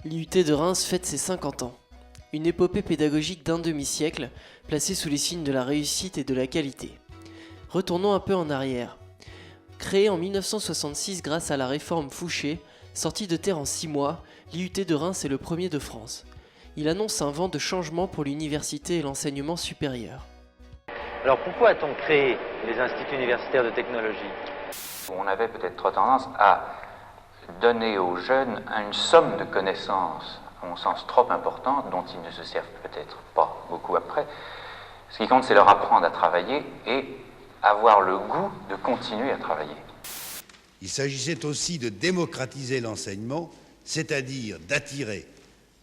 L'IUT de Reims fête ses 50 ans. Une épopée pédagogique d'un demi-siècle, placée sous les signes de la réussite et de la qualité. Retournons un peu en arrière. Créé en 1966 grâce à la réforme Fouché, sorti de terre en 6 mois, l'IUT de Reims est le premier de France. Il annonce un vent de changement pour l'université et l'enseignement supérieur. Alors pourquoi a-t-on créé les instituts universitaires de technologie? On avait peut-être trop tendance à donner aux jeunes une somme de connaissances, à mon sens trop importante, dont ils ne se servent peut-être pas beaucoup après. Ce qui compte, c'est leur apprendre à travailler et avoir le goût de continuer à travailler. Il s'agissait aussi de démocratiser l'enseignement, c'est-à-dire d'attirer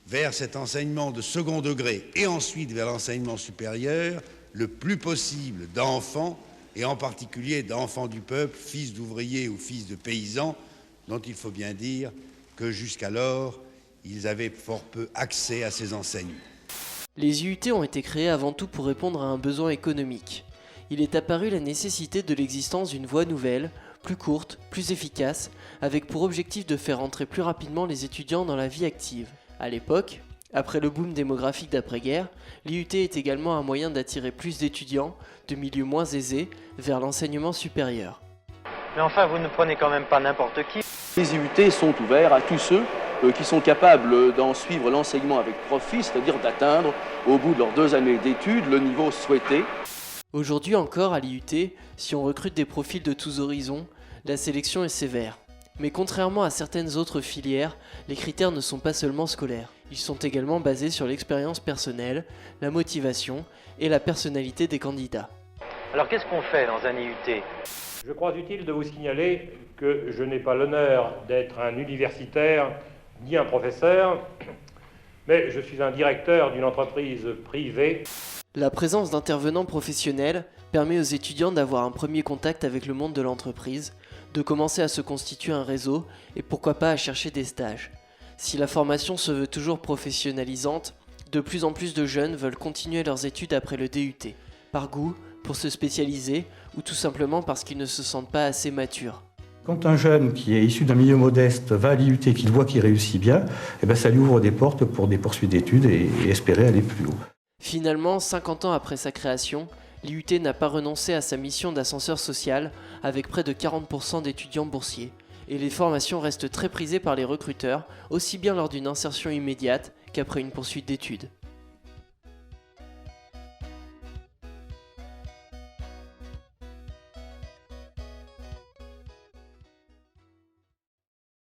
vers cet enseignement de second degré et ensuite vers l'enseignement supérieur le plus possible d'enfants, et en particulier d'enfants du peuple, fils d'ouvriers ou fils de paysans, dont il faut bien dire que jusqu'alors, ils avaient fort peu accès à ces enseignements. Les IUT ont été créés avant tout pour répondre à un besoin économique. Il est apparu la nécessité de l'existence d'une voie nouvelle, plus courte, plus efficace, avec pour objectif de faire entrer plus rapidement les étudiants dans la vie active. À l'époque, après le boom démographique d'après-guerre, l'IUT est également un moyen d'attirer plus d'étudiants, de milieux moins aisés, vers l'enseignement supérieur. Mais enfin, vous ne prenez quand même pas n'importe qui. Les IUT sont ouverts à tous ceux qui sont capables d'en suivre l'enseignement avec profit, c'est-à-dire d'atteindre, au bout de leurs 2 années d'études, le niveau souhaité. Aujourd'hui encore, à l'IUT, si on recrute des profils de tous horizons, la sélection est sévère. Mais contrairement à certaines autres filières, les critères ne sont pas seulement scolaires. Ils sont également basés sur l'expérience personnelle, la motivation et la personnalité des candidats. Alors qu'est-ce qu'on fait dans un IUT? Je crois utile de vous signaler que je n'ai pas l'honneur d'être un universitaire ni un professeur, mais je suis un directeur d'une entreprise privée. La présence d'intervenants professionnels permet aux étudiants d'avoir un premier contact avec le monde de l'entreprise, de commencer à se constituer un réseau et pourquoi pas à chercher des stages. Si la formation se veut toujours professionnalisante, de plus en plus de jeunes veulent continuer leurs études après le DUT, par goût, pour se spécialiser ou tout simplement parce qu'ils ne se sentent pas assez matures. Quand un jeune qui est issu d'un milieu modeste va à l'IUT et qu'il voit qu'il réussit bien, ça lui ouvre des portes pour des poursuites d'études et espérer aller plus haut. Finalement, 50 ans après sa création, l'IUT n'a pas renoncé à sa mission d'ascenseur social avec près de 40% d'étudiants boursiers. Et les formations restent très prisées par les recruteurs, aussi bien lors d'une insertion immédiate qu'après une poursuite d'études.